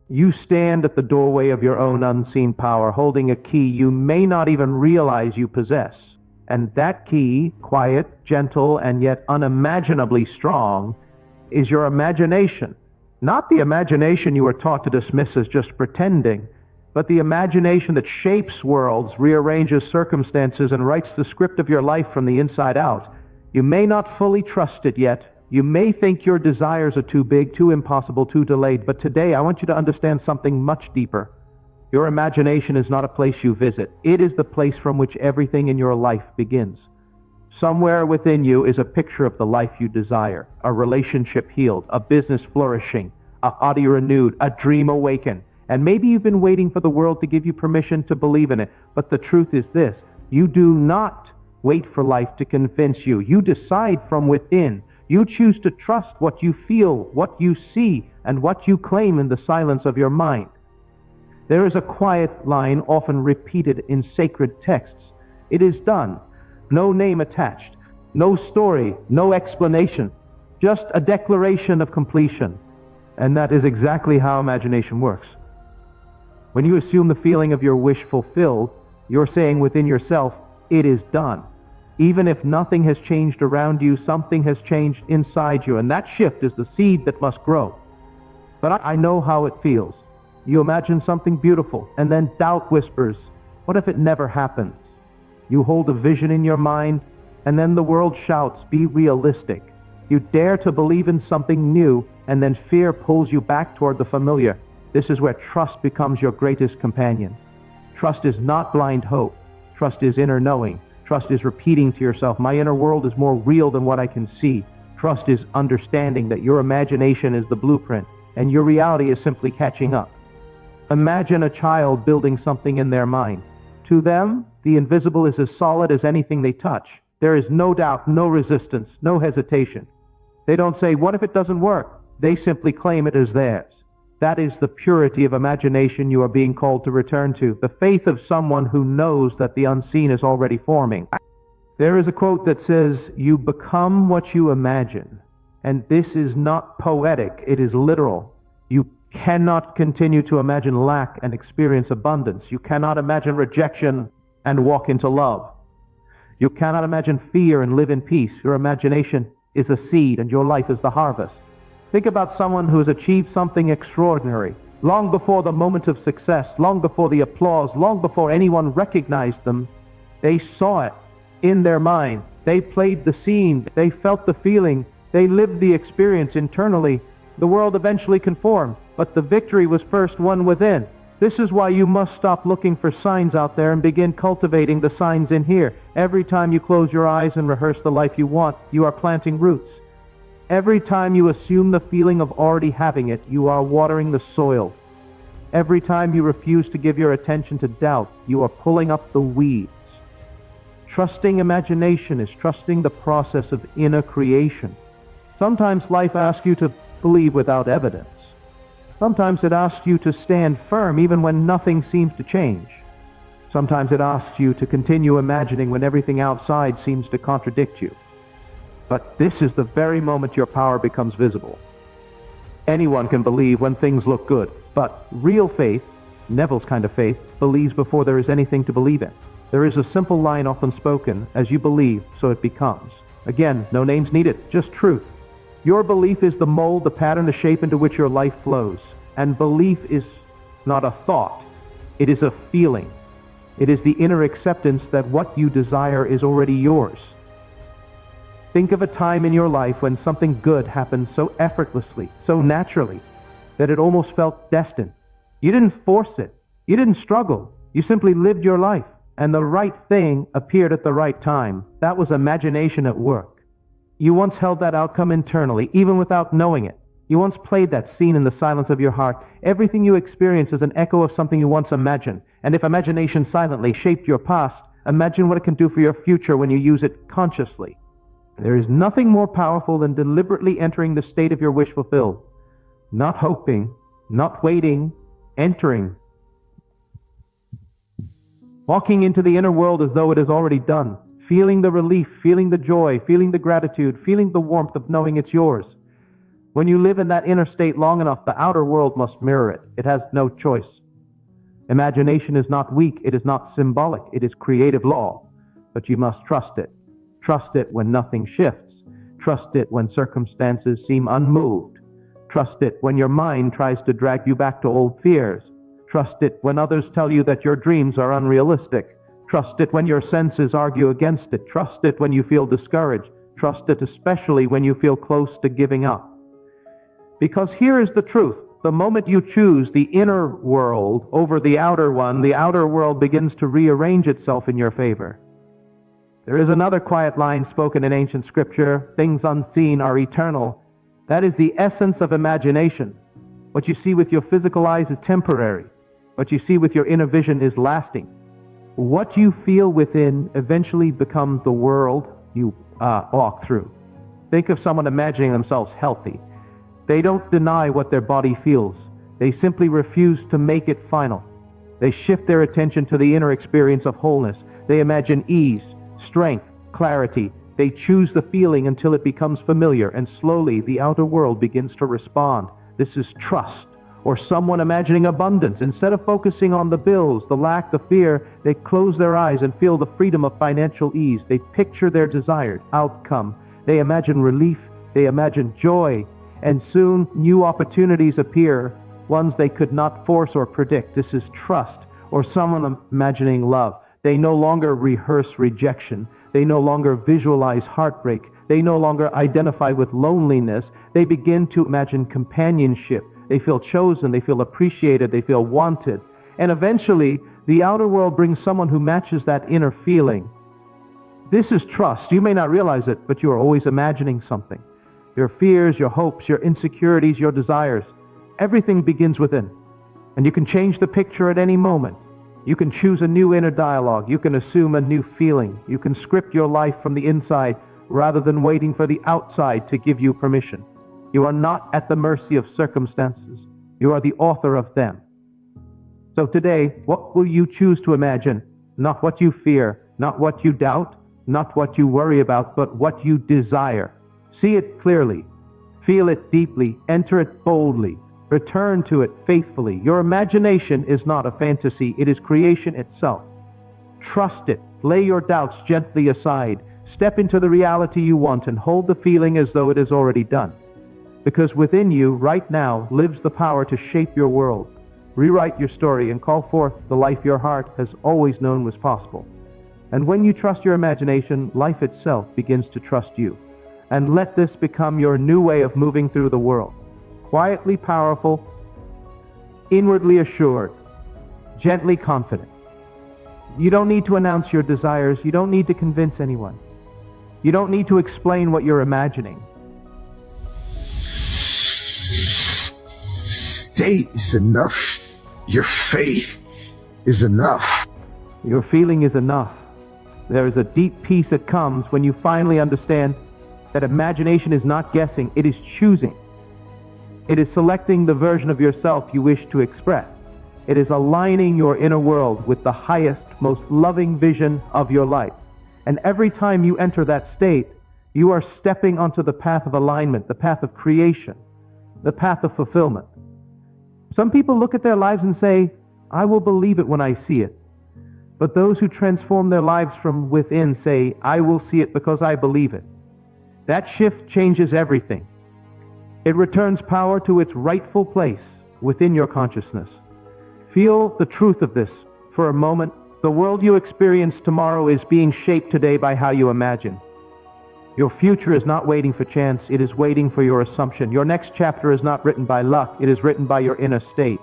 You stand at the doorway of your own unseen power, holding a key you may not even realize you possess. And that key, quiet, gentle, and yet unimaginably strong, is your imagination. Not the imagination you were taught to dismiss as just pretending, but the imagination that shapes worlds, rearranges circumstances, and writes the script of your life from the inside out. You may not fully trust it yet. You may think your desires are too big, too impossible, too delayed, but today I want you to understand something much deeper. Your imagination is not a place you visit. It is the place from which everything in your life begins. Somewhere within you is a picture of the life you desire, a relationship healed, a business flourishing, a body renewed, a dream awakened. And maybe you've been waiting for the world to give you permission to believe in it, but the truth is this: you do not wait for life to convince you. You decide from within. You choose to trust what you feel, what you see, and what you claim in the silence of your mind. There is a quiet line often repeated in sacred texts. It is done. No name attached. No story. No explanation. Just a declaration of completion. And that is exactly how imagination works. When you assume the feeling of your wish fulfilled, you're saying within yourself, it is done. Even if nothing has changed around you, something has changed inside you, and that shift is the seed that must grow. But I know how it feels. You imagine something beautiful, and then doubt whispers, what if it never happens? You hold a vision in your mind, and then the world shouts, be realistic. You dare to believe in something new, and then fear pulls you back toward the familiar. This is where trust becomes your greatest companion. Trust is not blind hope. Trust is inner knowing. Trust is repeating to yourself, my inner world is more real than what I can see. Trust is understanding that your imagination is the blueprint, and your reality is simply catching up. Imagine a child building something in their mind. To them, the invisible is as solid as anything they touch. There is no doubt, no resistance, no hesitation. They don't say, what if it doesn't work? They simply claim it as theirs. That is the purity of imagination you are being called to return to, the faith of someone who knows that the unseen is already forming. There is a quote that says, you become what you imagine. And this is not poetic, it is literal. You cannot continue to imagine lack and experience abundance. You cannot imagine rejection and walk into love. You cannot imagine fear and live in peace. Your imagination is a seed and your life is the harvest. Think about someone who has achieved something extraordinary, long before the moment of success, long before the applause, long before anyone recognized them. They saw it in their mind. They played the scene. They felt the feeling. They lived the experience internally. The world eventually conformed, but the victory was first won within. This is why you must stop looking for signs out there and begin cultivating the signs in here. Every time you close your eyes and rehearse the life you want, you are planting roots. Every time you assume the feeling of already having it, you are watering the soil. Every time you refuse to give your attention to doubt, you are pulling up the weeds. Trusting imagination is trusting the process of inner creation. Sometimes life asks you to believe without evidence. Sometimes it asks you to stand firm even when nothing seems to change. Sometimes it asks you to continue imagining when everything outside seems to contradict you. But this is the very moment your power becomes visible. Anyone can believe when things look good, but real faith, Neville's kind of faith, believes before there is anything to believe in. There is a simple line often spoken, as you believe, so it becomes. Again, no names needed, just truth. Your belief is the mold, the pattern, the shape into which your life flows. And belief is not a thought. It is a feeling. It is the inner acceptance that what you desire is already yours. Think of a time in your life when something good happened so effortlessly, so naturally, that it almost felt destined. You didn't force it. You didn't struggle. You simply lived your life, and the right thing appeared at the right time. That was imagination at work. You once held that outcome internally, even without knowing it. You once played that scene in the silence of your heart. Everything you experience is an echo of something you once imagined. And if imagination silently shaped your past, imagine what it can do for your future when you use it consciously. There is nothing more powerful than deliberately entering the state of your wish fulfilled. Not hoping, not waiting, entering. Walking into the inner world as though it is already done. Feeling the relief, feeling the joy, feeling the gratitude, feeling the warmth of knowing it's yours. When you live in that inner state long enough, the outer world must mirror it. It has no choice. Imagination is not weak, it is not symbolic, it is creative law. But you must trust it. Trust it when nothing shifts. Trust it when circumstances seem unmoved. Trust it when your mind tries to drag you back to old fears. Trust it when others tell you that your dreams are unrealistic. Trust it when your senses argue against it. Trust it when you feel discouraged. Trust it especially when you feel close to giving up. Because here is the truth. The moment you choose the inner world over the outer one, the outer world begins to rearrange itself in your favor. There is another quiet line spoken in ancient scripture: things unseen are eternal. That is the essence of imagination. What you see with your physical eyes is temporary. What you see with your inner vision is lasting. What you feel within eventually becomes the world you walk through. Think of someone imagining themselves healthy. They don't deny what their body feels. They simply refuse to make it final. They shift their attention to the inner experience of wholeness. They imagine ease, strength, clarity. They choose the feeling until it becomes familiar, and slowly the outer world begins to respond. This is trust. Or someone imagining abundance. Instead of focusing on the bills, the lack, the fear, they close their eyes and feel the freedom of financial ease. They picture their desired outcome. They imagine relief. They imagine joy. And soon new opportunities appear, ones they could not force or predict. This is trust. Or someone imagining love. They no longer rehearse rejection. They no longer visualize heartbreak. They no longer identify with loneliness. They begin to imagine companionship. They feel chosen. They feel appreciated. They feel wanted. And eventually, the outer world brings someone who matches that inner feeling. This is trust. You may not realize it, but you are always imagining something. Your fears, your hopes, your insecurities, your desires. Everything begins within. And you can change the picture at any moment. You can choose a new inner dialogue. You can assume a new feeling. You can script your life from the inside rather than waiting for the outside to give you permission. You are not at the mercy of circumstances. You are the author of them. So today, what will you choose to imagine? Not what you fear, not what you doubt, not what you worry about, but what you desire. See it clearly. Feel it deeply. Enter it boldly. Return to it faithfully. Your imagination is not a fantasy. It is creation itself. Trust it. Lay your doubts gently aside. Step into the reality you want and hold the feeling as though it is already done. Because within you, right now, lives the power to shape your world. Rewrite your story and call forth the life your heart has always known was possible. And when you trust your imagination, life itself begins to trust you. And let this become your new way of moving through the world. Quietly powerful, inwardly assured, gently confident. You don't need to announce your desires. You don't need to convince anyone. You don't need to explain what you're imagining. State is enough. Your faith is enough. Your feeling is enough. There is a deep peace that comes when you finally understand that imagination is not guessing, it is choosing. It is selecting the version of yourself you wish to express. It is aligning your inner world with the highest, most loving vision of your life. And every time you enter that state, you are stepping onto the path of alignment, the path of creation, the path of fulfillment. Some people look at their lives and say, I will believe it when I see it. But those who transform their lives from within say, I will see it because I believe it. That shift changes everything. It returns power to its rightful place within your consciousness. Feel the truth of this for a moment. The world you experience tomorrow is being shaped today by how you imagine. Your future is not waiting for chance, it is waiting for your assumption. Your next chapter is not written by luck, it is written by your inner state.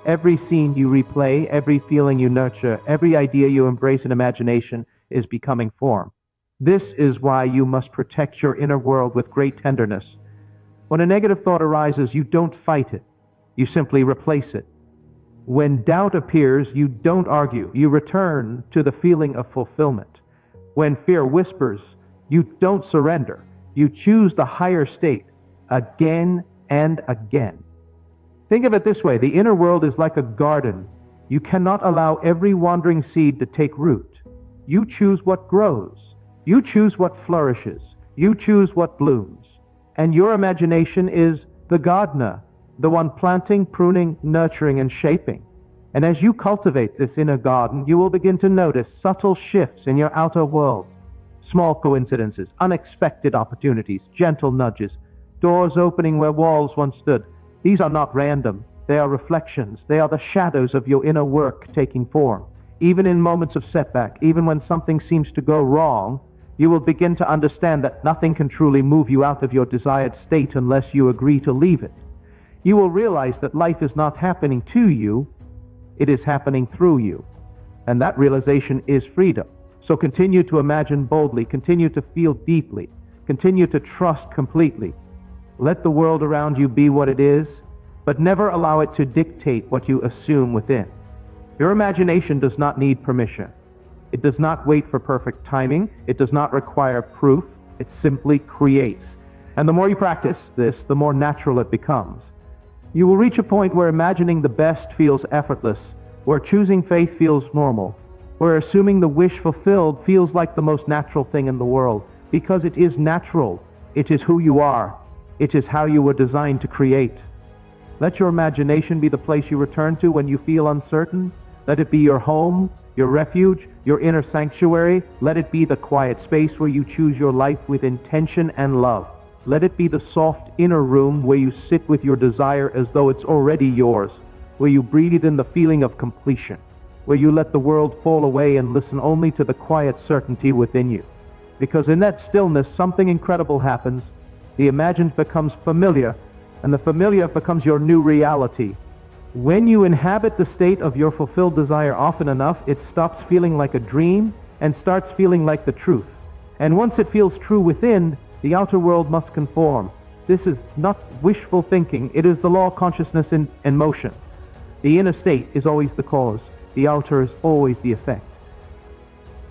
Every scene you replay, every feeling you nurture, every idea you embrace in imagination is becoming form. This is why you must protect your inner world with great tenderness. When a negative thought arises, you don't fight it. You simply replace it. When doubt appears, you don't argue. You return to the feeling of fulfillment. When fear whispers, you don't surrender. You choose the higher state again and again. Think of it this way. The inner world is like a garden. You cannot allow every wandering seed to take root. You choose what grows. You choose what flourishes. You choose what blooms. And your imagination is the gardener, the one planting, pruning, nurturing, and shaping. And as you cultivate this inner garden, you will begin to notice subtle shifts in your outer world. Small coincidences, unexpected opportunities, gentle nudges, doors opening where walls once stood. These are not random. They are reflections. They are the shadows of your inner work taking form. Even in moments of setback, even when something seems to go wrong, you will begin to understand that nothing can truly move you out of your desired state unless you agree to leave it. You will realize that life is not happening to you, it is happening through you. And that realization is freedom. So continue to imagine boldly, continue to feel deeply, continue to trust completely. Let the world around you be what it is, but never allow it to dictate what you assume within. Your imagination does not need permission. It does not wait for perfect timing. It does not require proof. It simply creates. And the more you practice this, the more natural it becomes. You will reach a point where imagining the best feels effortless, where choosing faith feels normal, where assuming the wish fulfilled feels like the most natural thing in the world, because it is natural. It is who you are. It is how you were designed to create. Let your imagination be the place you return to when you feel uncertain. Let it be your home, your refuge, your inner sanctuary. Let it be the quiet space where you choose your life with intention and love. Let it be the soft inner room where you sit with your desire as though it's already yours, where you breathe in the feeling of completion, where you let the world fall away and listen only to the quiet certainty within you. Because in that stillness, something incredible happens. The imagined becomes familiar, and the familiar becomes your new reality. When you inhabit the state of your fulfilled desire often enough, it stops feeling like a dream and starts feeling like the truth. And once it feels true within, the outer world must conform. This is not wishful thinking. It is the law of consciousness in motion. The inner state is always the cause. The outer is always the effect.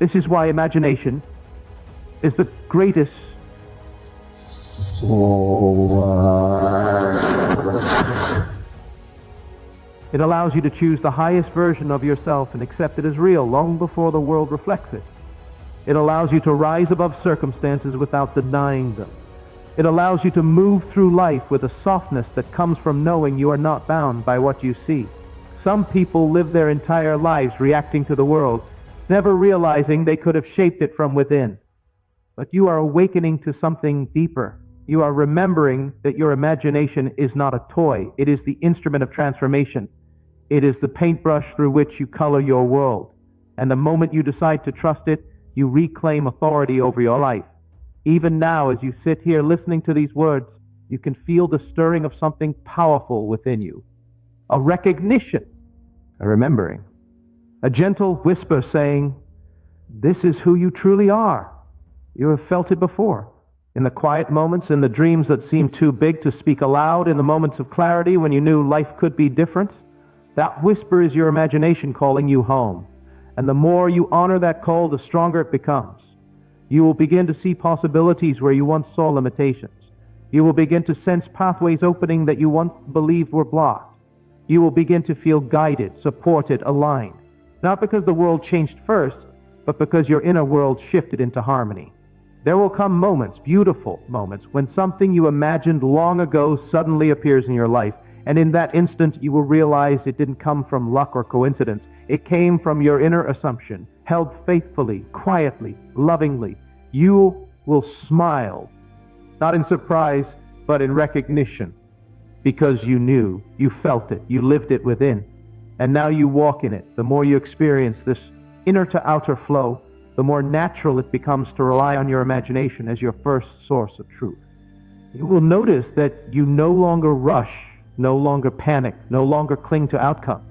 This is why imagination is the greatest It allows you to choose the highest version of yourself and accept it as real long before the world reflects it. It allows you to rise above circumstances without denying them. It allows you to move through life with a softness that comes from knowing you are not bound by what you see. Some people live their entire lives reacting to the world, never realizing they could have shaped it from within. But you are awakening to something deeper. You are remembering that your imagination is not a toy. It is the instrument of transformation. It is the paintbrush through which you color your world. And the moment you decide to trust it, you reclaim authority over your life. Even now, as you sit here listening to these words, you can feel the stirring of something powerful within you. A recognition, a remembering, a gentle whisper saying, "This is who you truly are." You have felt it before. In the quiet moments, in the dreams that seemed too big to speak aloud, in the moments of clarity when you knew life could be different. That whisper is your imagination calling you home. And the more you honor that call, the stronger it becomes. You will begin to see possibilities where you once saw limitations. You will begin to sense pathways opening that you once believed were blocked. You will begin to feel guided, supported, aligned. Not because the world changed first, but because your inner world shifted into harmony. There will come moments, beautiful moments, when something you imagined long ago suddenly appears in your life. And in that instant, you will realize it didn't come from luck or coincidence. It came from your inner assumption, held faithfully, quietly, lovingly. You will smile, not in surprise, but in recognition, because you knew, you felt it, you lived it within. And now you walk in it. The more you experience this inner to outer flow, the more natural it becomes to rely on your imagination as your first source of truth. You will notice that you no longer rush, no longer panic, no longer cling to outcomes.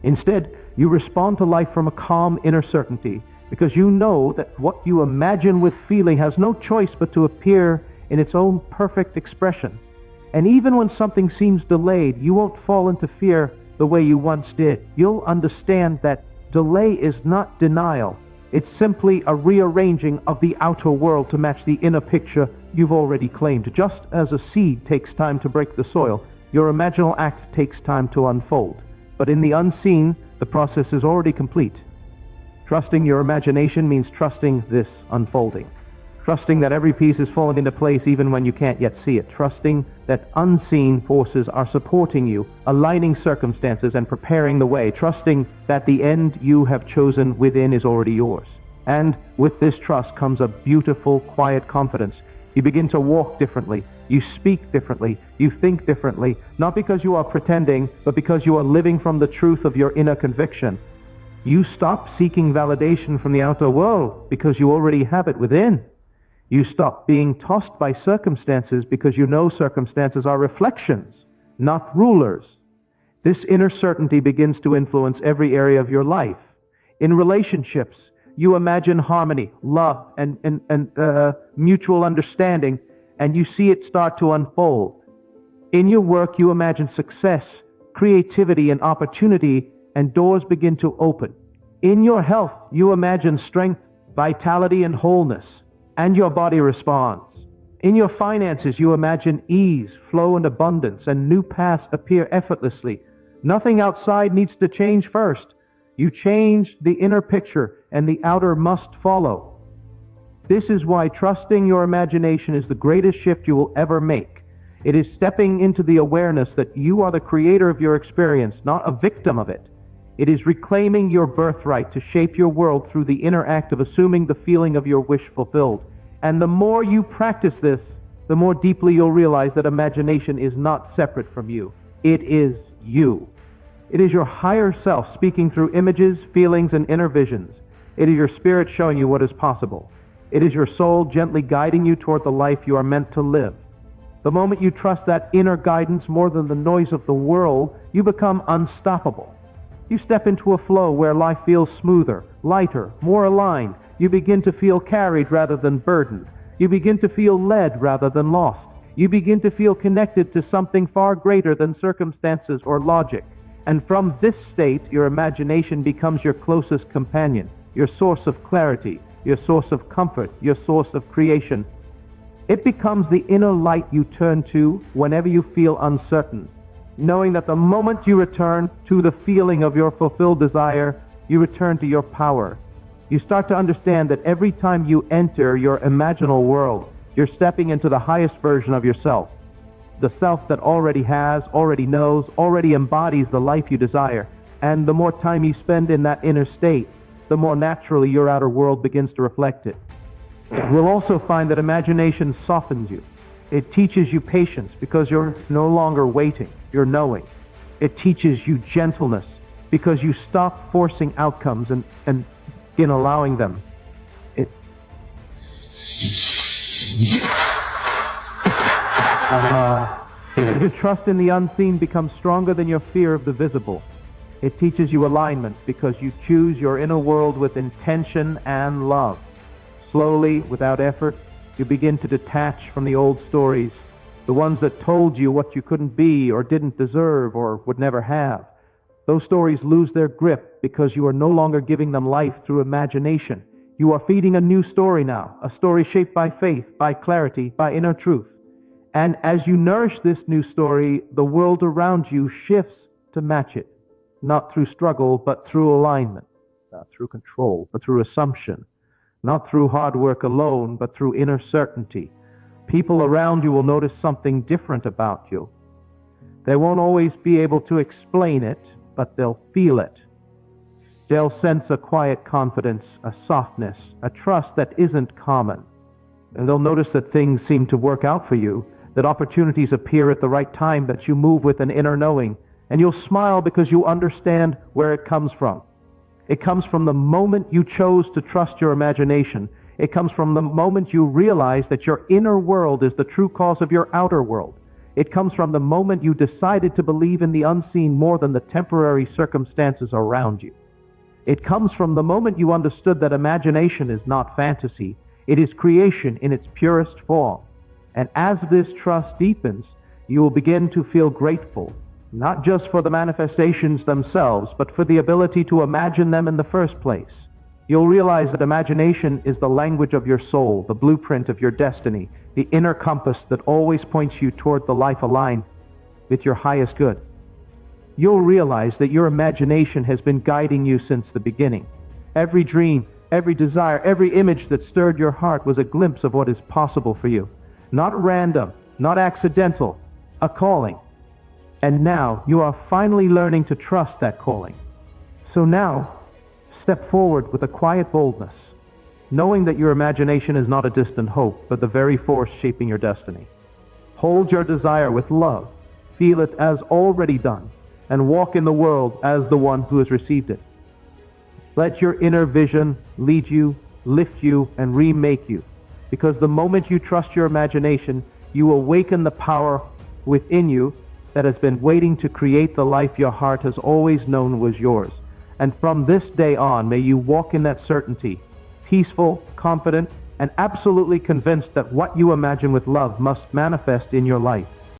Instead, you respond to life from a calm inner certainty, because you know that what you imagine with feeling has no choice but to appear in its own perfect expression. And even when something seems delayed, you won't fall into fear the way you once did. You'll understand that delay is not denial. It's simply a rearranging of the outer world to match the inner picture you've already claimed. Just as a seed takes time to break the soil, your imaginal act takes time to unfold. But in the unseen, the process is already complete. Trusting your imagination means trusting this unfolding. trusting that every piece is falling into place even when you can't yet see it, trusting that unseen forces are supporting you, aligning circumstances and preparing the way, trusting that the end you have chosen within is already yours. And with this trust comes a beautiful, quiet confidence. You begin to walk differently, you speak differently, you think differently, not because you are pretending, but because you are living from the truth of your inner conviction. You stop seeking validation from the outer world because you already have it within. You stop being tossed by circumstances because you know circumstances are reflections, not rulers. This inner certainty begins to influence every area of your life. In relationships, you imagine harmony, love, and mutual understanding, and you see it start to unfold. In your work, you imagine success, creativity, and opportunity, and doors begin to open. In your health, you imagine strength, vitality, and wholeness, and your body responds. In your finances, you imagine ease, flow, and abundance, and new paths appear effortlessly. Nothing outside needs to change first. You change the inner picture, and the outer must follow. This is why trusting your imagination is the greatest shift you will ever make. It is stepping into the awareness that you are the creator of your experience, not a victim of it. It is reclaiming your birthright to shape your world through the inner act of assuming the feeling of your wish fulfilled. And the more you practice this, the more deeply you'll realize that imagination is not separate from you. It is you. It is your higher self speaking through images, feelings, and inner visions. It is your spirit showing you what is possible. It is your soul gently guiding you toward the life you are meant to live. The moment you trust that inner guidance more than the noise of the world, you become unstoppable. You step into a flow where life feels smoother, lighter, more aligned. You begin to feel carried rather than burdened. You begin to feel led rather than lost. You begin to feel connected to something far greater than circumstances or logic. And from this state, your imagination becomes your closest companion, your source of clarity, your source of comfort, your source of creation. It becomes the inner light you turn to whenever you feel uncertain, knowing that the moment you return to the feeling of your fulfilled desire, you return to your power. You start to understand that every time you enter your imaginal world, you're stepping into the highest version of yourself. The self that already has, already knows, already embodies the life you desire. And the more time you spend in that inner state, the more naturally your outer world begins to reflect it. We'll also find that imagination softens you. It teaches you patience because you're no longer waiting, you're knowing. It teaches you gentleness because you stop forcing outcomes and in allowing them. Your trust in the unseen becomes stronger than your fear of the visible. It teaches you alignment because you choose your inner world with intention and love. Slowly, without effort, you begin to detach from the old stories, the ones that told you what you couldn't be or didn't deserve or would never have. Those stories lose their grip because you are no longer giving them life through imagination. You are feeding a new story now, a story shaped by faith, by clarity, by inner truth. And as you nourish this new story, the world around you shifts to match it, not through struggle, but through alignment, not through control, but through assumption, not through hard work alone, but through inner certainty. People around you will notice something different about you. They won't always be able to explain it, but they'll feel it. They'll sense a quiet confidence, a softness, a trust that isn't common. And they'll notice that things seem to work out for you, that opportunities appear at the right time, that you move with an inner knowing. And you'll smile because you understand where it comes from. It comes from the moment you chose to trust your imagination. It comes from the moment you realize that your inner world is the true cause of your outer world. It comes from the moment you decided to believe in the unseen more than the temporary circumstances around you. It comes from the moment you understood that imagination is not fantasy. It is creation in its purest form. And as this trust deepens, you will begin to feel grateful, not just for the manifestations themselves, but for the ability to imagine them in the first place. You'll realize that imagination is the language of your soul, the blueprint of your destiny, the inner compass that always points you toward the life aligned with your highest good. You'll realize that your imagination has been guiding you since the beginning. Every dream, Every desire, every image that stirred your heart was a glimpse of what is possible for you. Not random, not accidental, a calling. And now you are finally learning to trust that calling. So now, step forward with a quiet boldness, knowing that your imagination is not a distant hope, but the very force shaping your destiny. Hold your desire with love, feel it as already done, and walk in the world as the one who has received it. Let your inner vision lead you, lift you, and remake you, because the moment you trust your imagination, you awaken the power within you that has been waiting to create the life your heart has always known was yours. And from this day on, may you walk in that certainty, peaceful, confident, and absolutely convinced that what you imagine with love must manifest in your life.